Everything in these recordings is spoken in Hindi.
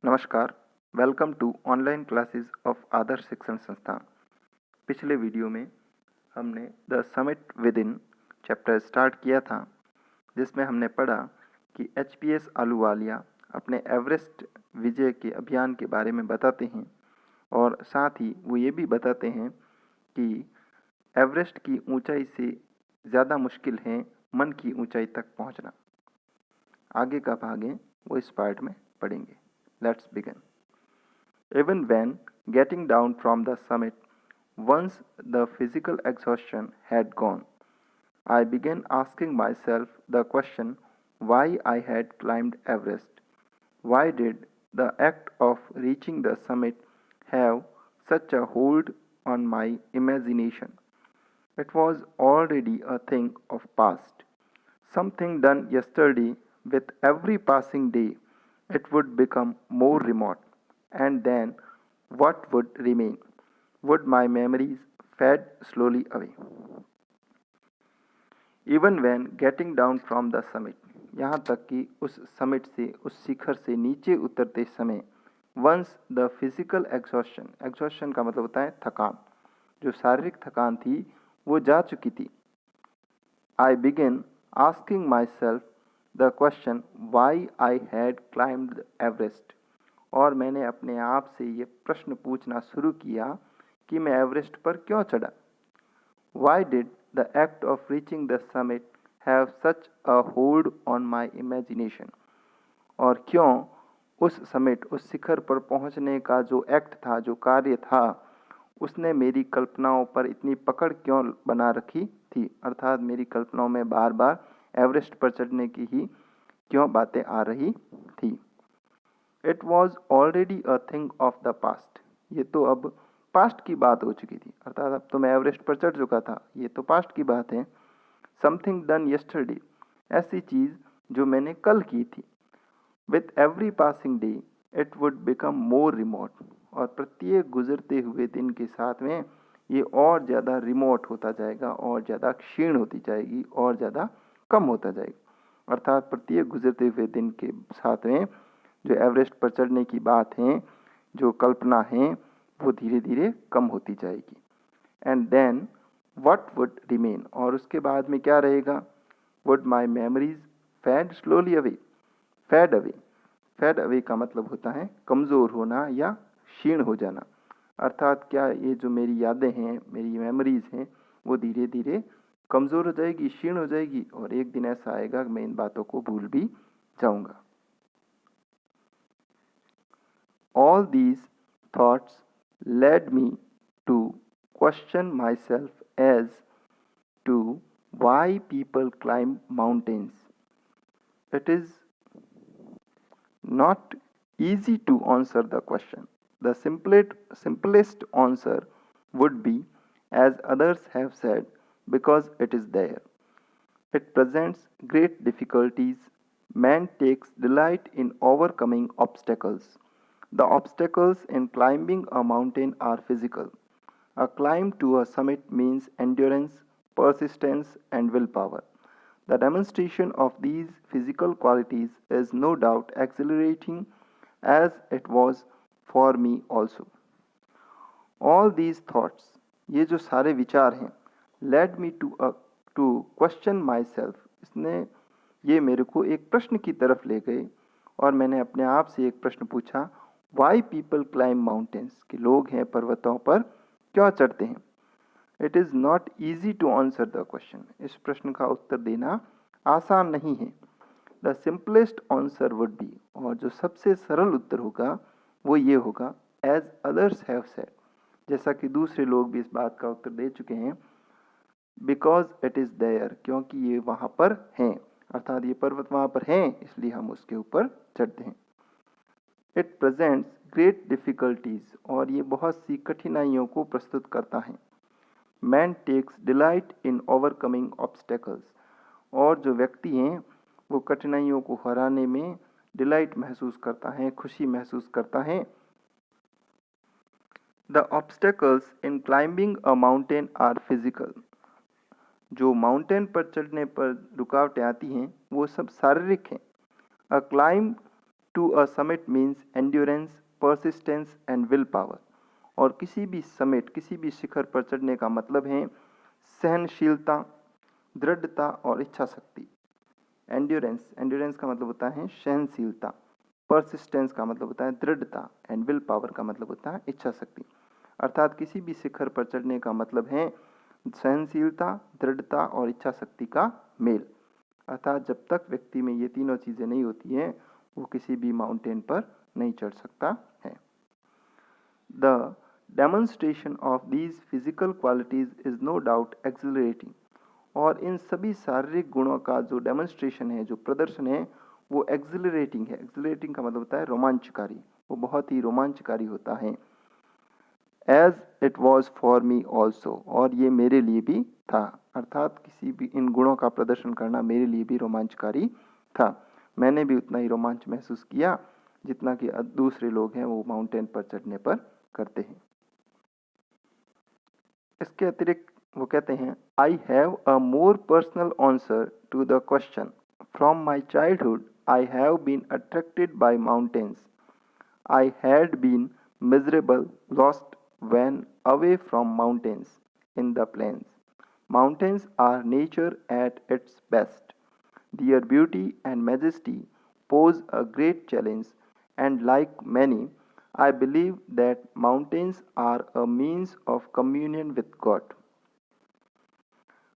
नमस्कार, welcome to online classes of Adarsh Shikshan Sansthan. पिछले वीडियो में हमने the summit within chapter start किया था, जिसमें हमने पढ़ा कि एचपीएस आहलूवालिया अपने एवरेस्ट विजय के अभियान के बारे में बताते हैं और साथ ही वो ये भी बताते हैं कि एवरेस्ट की ऊंचाई से ज़्यादा मुश्किल है मन की ऊंचाई तक पहुंचना। आगे का भाग है वो इस पार्ट में पढ़ेंगे। Let's begin. Even when getting down from the summit, once the physical exhaustion had gone, I began asking myself the question why I had climbed Everest. Why did the act of reaching the summit have such a hold on my imagination? It was already a thing of past, something done yesterday. With every passing day, it would become more remote, and then what would remain? Would my memories fade slowly away? Even when getting down from the summit, यहाँ तक कि उस समिट से, उस शिखर से नीचे उतरते समय, once the physical exhaustion का मतलब होता है थकान, जो शारीरिक थकान थी वो जा चुकी थी। I began asking myself the question why I had climbed Everest, और मैंने अपने आप से ये प्रश्न पूछना शुरू किया कि मैं एवरेस्ट पर क्यों चढ़ा। Why did the act of reaching the summit have such a hold on my imagination? और क्यों उस समिट, उस शिखर पर पहुंचने का जो एक्ट था, जो कार्य था, उसने मेरी कल्पनाओं पर इतनी पकड़ क्यों बना रखी थी, अर्थात मेरी कल्पनाओं में बार बार एवरेस्ट पर चढ़ने की ही क्यों बातें आ रही थी। It was already a thing of the past, ये तो अब पास्ट की बात हो चुकी थी, अर्थात अब तो मैं एवरेस्ट पर चढ़ चुका था, ये तो पास्ट की बात है। समथिंग डन यस्टरडे, ऐसी चीज़ जो मैंने कल की थी। With every passing day it would become more remote, और प्रत्येक गुजरते हुए दिन के साथ में ये और ज़्यादा रिमोट होता जाएगा, और ज़्यादा क्षीण होती जाएगी, और ज़्यादा कम होता जाएगा। अर्थात प्रत्येक गुजरते हुए दिन के साथ में जो एवरेस्ट पर चढ़ने की बात है, जो कल्पना है, वो धीरे धीरे कम होती जाएगी। And then what would remain, और उसके बाद में क्या रहेगा? Would my memories fade slowly away. Fade away, fade away का मतलब होता है कमज़ोर होना या क्षीण हो जाना। अर्थात क्या ये जो मेरी यादें हैं, मेरी मेमोरीज हैं, वो धीरे धीरे कमज़ोर हो जाएगी, क्षीण हो जाएगी, और एक दिन ऐसा आएगा कि मैं इन बातों को भूल भी जाऊंगा। All these thoughts led me to question myself as to why people climb mountains. It is not easy to answer the question. The simplest answer would be, as others have said, because it is there. It presents great difficulties. Man takes delight in overcoming obstacles. The obstacles in climbing a mountain are physical. A climb to a summit means endurance, persistence, and willpower. The demonstration of these physical qualities is no doubt exhilarating, as it was for me also. All these thoughts, ये जो सारे विचार हैं, led me to question myself, इसने ये मेरे को एक प्रश्न की तरफ ले गए, और मैंने अपने आप से एक प्रश्न पूछा, why people climb mountains, कि लोग हैं पर्वतों पर क्यों चढ़ते हैं। It is not easy to answer the question, इस प्रश्न का उत्तर देना आसान नहीं है। The simplest answer would be, और जो सबसे सरल उत्तर होगा वो ये होगा, एज अदर्स हैव सेड, जैसा कि दूसरे लोग भी इस बात का उत्तर दे चुके हैं, बिकॉज इट इज़ देयर, क्योंकि ये वहाँ पर हैं, अर्थात ये पर्वत वहाँ पर हैं, इसलिए हम उसके ऊपर चढ़ते हैं। इट प्रेजेंट्स ग्रेट डिफ़िकल्टीज, और ये बहुत सी कठिनाइयों को प्रस्तुत करता है। Man takes delight in overcoming obstacles, और जो व्यक्ति हैं वो कठिनाइयों को हराने में डिलाइट महसूस करता है, खुशी महसूस करता है। The obstacles in climbing a mountain are physical, जो माउंटेन पर चढ़ने पर रुकावटें आती हैं वो सब शारीरिक हैं। A climb to a summit means endurance, persistence and will power. और किसी भी समिट, किसी भी शिखर पर चढ़ने का मतलब है सहनशीलता, दृढ़ता और इच्छा शक्ति। एंड्योरेंस, एंड्योरेंस का मतलब होता है सहनशीलता, परसिस्टेंस का मतलब होता है दृढ़ता एंड विल पावर का मतलब होता है इच्छा शक्ति। अर्थात किसी भी शिखर पर चढ़ने का मतलब है सहनशीलता, दृढ़ता और इच्छा शक्ति का मेल। अर्थात जब तक व्यक्ति में ये तीनों चीजें नहीं होती हैं वो किसी भी माउंटेन पर नहीं चढ़ सकता है। The demonstration of these physical qualities is no doubt exhilarating. और इन सभी शारीरिक गुणों का जो डेमोन्स्ट्रेशन है, जो प्रदर्शन है, वो एक्सिलरेटिंग है। एक्सिलरेटिंग का मतलब होता है रोमांचकारी, वो बहुत ही रोमांचकारी होता है। As it was for me also, और ये मेरे लिए भी था। अर्थात किसी भी इन गुणों का प्रदर्शन करना मेरे लिए भी रोमांचकारी था। मैंने भी उतना ही रोमांच महसूस किया जितना कि दूसरे लोग हैं वो माउंटेन पर चढ़ने पर करते हैं। इसके अतिरिक्त वो कहते हैं, I have a more personal answer to the question. From my childhood I have been attracted by mountains. I had been miserable, lost when away from mountains in the plains. Mountains are nature at its best. Their beauty and majesty pose a great challenge, and like many, I believe that mountains are a means of communion with God.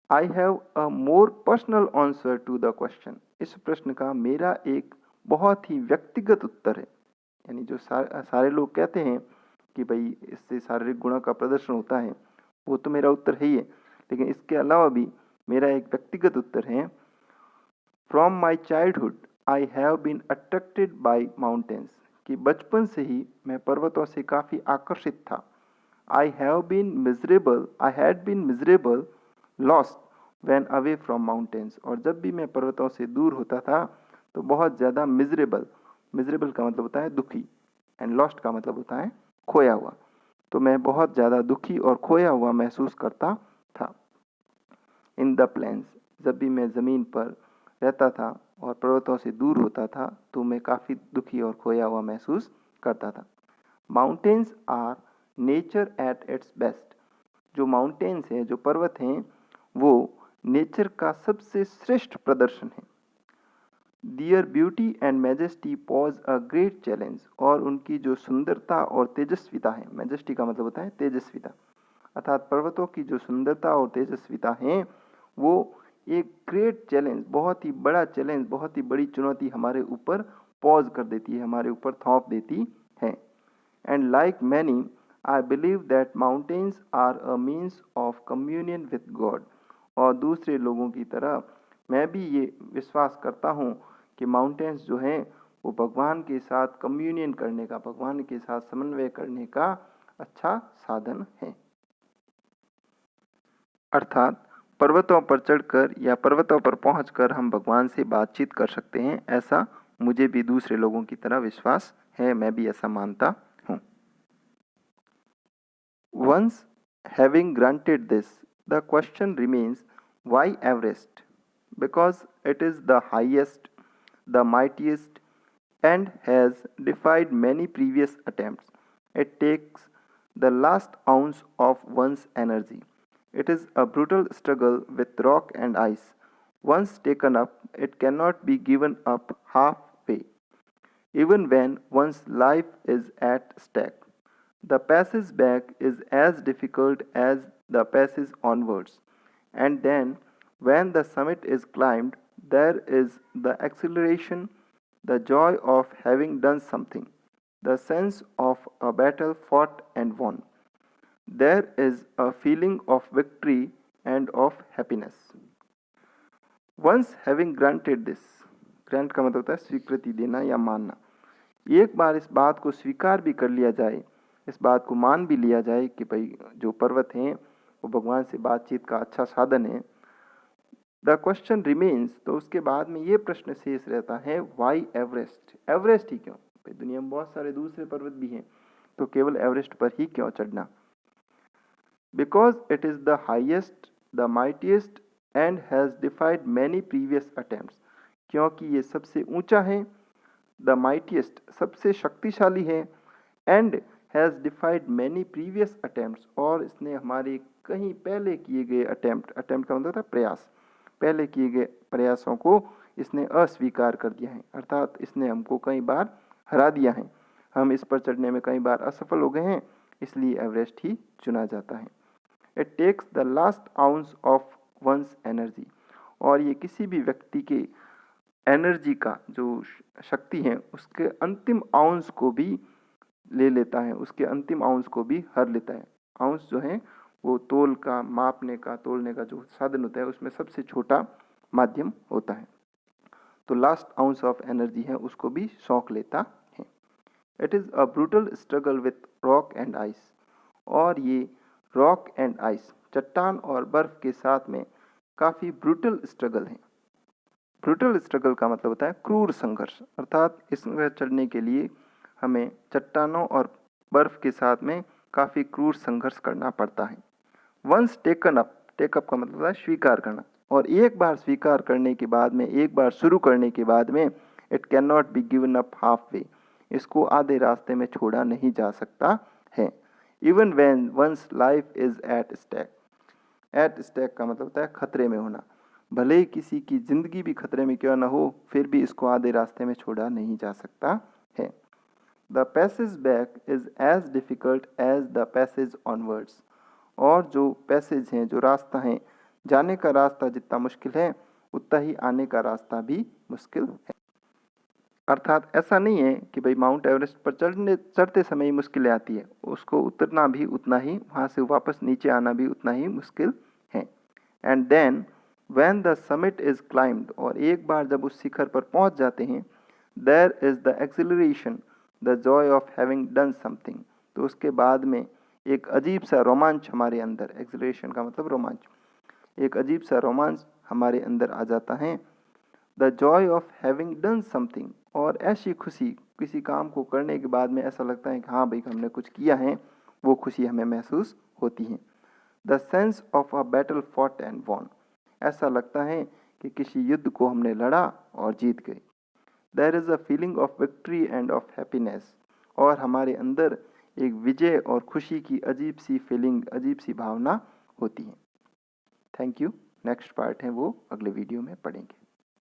I have a more personal answer to the question. इस प्रश्न का मेरा एक बहुत ही व्यक्तिगत उत्तर है। यानी जो सारे लोग कहते हैं कि भाई इससे शारीरिक गुणों का प्रदर्शन होता है, वो तो मेरा उत्तर है ही है, लेकिन इसके अलावा भी मेरा एक व्यक्तिगत उत्तर है। From my childhood I have been attracted by mountains, कि बचपन से ही मैं पर्वतों से काफ़ी आकर्षित था। I have been miserable, I had been miserable, lost when away from mountains, और जब भी मैं पर्वतों से दूर होता था तो बहुत ज़्यादा मिजरेबल, मिजरेबल का मतलब होता है दुखी, एंड लॉस्ट का मतलब होता है खोया हुआ, तो मैं बहुत ज़्यादा दुखी और खोया हुआ महसूस करता था। इन द प्लेन्स, जब भी मैं ज़मीन पर रहता था और पर्वतों से दूर होता था तो मैं काफ़ी दुखी और खोया हुआ महसूस करता था। Mountains are nature at its best, जो माउंटेन्स हैं, जो पर्वत हैं, वो नेचर का सबसे श्रेष्ठ प्रदर्शन है। Their beauty and majesty pose a great challenge, और उनकी जो सुंदरता और तेजस्विता है, मैजेस्टी का मतलब होता है तेजस्विता, अर्थात पर्वतों की जो सुंदरता और तेजस्विता है वो एक ग्रेट चैलेंज, बहुत ही बड़ा चैलेंज, बहुत ही बड़ी चुनौती हमारे ऊपर पॉज कर देती है, हमारे ऊपर थोप देती है। And like many I believe that mountains are a means of communion with God, और दूसरे लोगों की तरह मैं भी ये विश्वास करता हूँ कि माउंटेन्स जो हैं वो भगवान के साथ कम्युनियन करने का, भगवान के साथ समन्वय करने का अच्छा साधन है। अर्थात पर्वतों पर चढ़कर या पर्वतों पर पहुंचकर हम भगवान से बातचीत कर सकते हैं, ऐसा मुझे भी दूसरे लोगों की तरह विश्वास है, मैं भी ऐसा मानता हूँ। Once having granted this, the question remains, why Everest? Because it is the highest, the mightiest, and has defied many previous attempts. It takes the last ounce of one's energy. It is a brutal struggle with rock and ice. Once taken up, it cannot be given up halfway, even when one's life is at stake. The passage back is as difficult as the passage onwards. And then, when the summit is climbed, there is the exhilaration, the joy of having done something, the sense of a battle fought and won. There is a feeling of victory and of happiness. Once having granted this, grant का मतलब होता है स्वीकृति देना या मानना। एक बार इस बात को स्वीकार भी कर लिया जाए, इस बात को मान भी लिया जाए कि भाई जो पर्वत हैं वो भगवान से बातचीत का अच्छा साधन है। द क्वेश्चन रिमेन्स, तो उसके बाद में ये प्रश्न शेष रहता है, वाई एवरेस्ट? एवरेस्ट ही क्यों? भाई दुनिया में बहुत सारे दूसरे पर्वत भी हैं, तो केवल एवरेस्ट पर ही क्यों चढ़ना? Because it is the highest, the mightiest and has डिफाइड many previous attempts, क्योंकि ये सबसे ऊंचा है, द माइटिएस्ट सबसे शक्तिशाली है, and has डिफाइड many previous attempts और इसने हमारे कहीं पहले किए गए अटेम्प्ट का मतलब होता है प्रयास, पहले किए गए प्रयासों को इसने अस्वीकार कर दिया है, अर्थात इसने हमको कई बार हरा दिया है। हम इस पर चढ़ने में कई बार असफल हो गए हैं, इसलिए एवरेस्ट ही चुना जाता है। It takes the last ounce of one's energy और ये किसी भी व्यक्ति के एनर्जी का जो शक्ति है उसके अंतिम आउंस को भी ले लेता है, उसके अंतिम आउंस को भी हर लेता है। आउंस जो है वो तोल का, मापने का, तोलने का जो साधन होता है उसमें सबसे छोटा माध्यम होता है। तो लास्ट आउंस ऑफ एनर्जी है उसको भी सौंक लेता है। It is a brutal struggle with rock and ice और ये रॉक एंड आइस, चट्टान और बर्फ के साथ में काफ़ी ब्रूटल स्ट्रगल है। ब्रूटल स्ट्रगल का मतलब होता है क्रूर संघर्ष, अर्थात इसमें चढ़ने के लिए हमें चट्टानों और बर्फ के साथ में काफ़ी क्रूर संघर्ष करना पड़ता है। वंस टेकन अप, टेकअप का मतलब है स्वीकार करना, और एक बार स्वीकार करने के बाद में, एक बार शुरू करने के बाद में it can not be given up half way, इसको आधे रास्ते में छोड़ा नहीं जा सकता है। Even when one's life is at stake, at stake का मतलब होता है खतरे में होना, भले ही किसी की जिंदगी भी खतरे में क्यों ना हो, फिर भी इसको आधे रास्ते में छोड़ा नहीं जा सकता है। The passage back is as difficult as the passage onwards और जो पैसेज हैं, जो रास्ता है, जाने का रास्ता जितना मुश्किल है उतना ही आने का रास्ता भी मुश्किल है। अर्थात ऐसा नहीं है कि भाई माउंट एवरेस्ट पर चढ़ते समय ही मुश्किलें आती है, उसको उतरना भी उतना ही, वहाँ से वापस नीचे आना भी उतना ही मुश्किल है। And then when the summit is climbed और एक बार जब उस शिखर पर पहुँच जाते हैं, there is the exhilaration, the joy of having done something, तो उसके बाद में एक अजीब सा रोमांच हमारे अंदर, एक्सिलरेशन का मतलब रोमांच, एक अजीब सा रोमांच हमारे अंदर आ जाता है। The joy of having done something और ऐसी खुशी, किसी काम को करने के बाद में ऐसा लगता है कि हाँ भाई हमने कुछ किया है, वो खुशी हमें महसूस होती है। The sense of a battle fought and won, ऐसा लगता है कि किसी युद्ध को हमने लड़ा और जीत गए। There is a feeling of victory and of happiness और हमारे अंदर एक विजय और खुशी की अजीब सी फीलिंग, अजीब सी भावना होती है। Thank you. नेक्स्ट पार्ट है वो अगले वीडियो में पढ़ेंगे।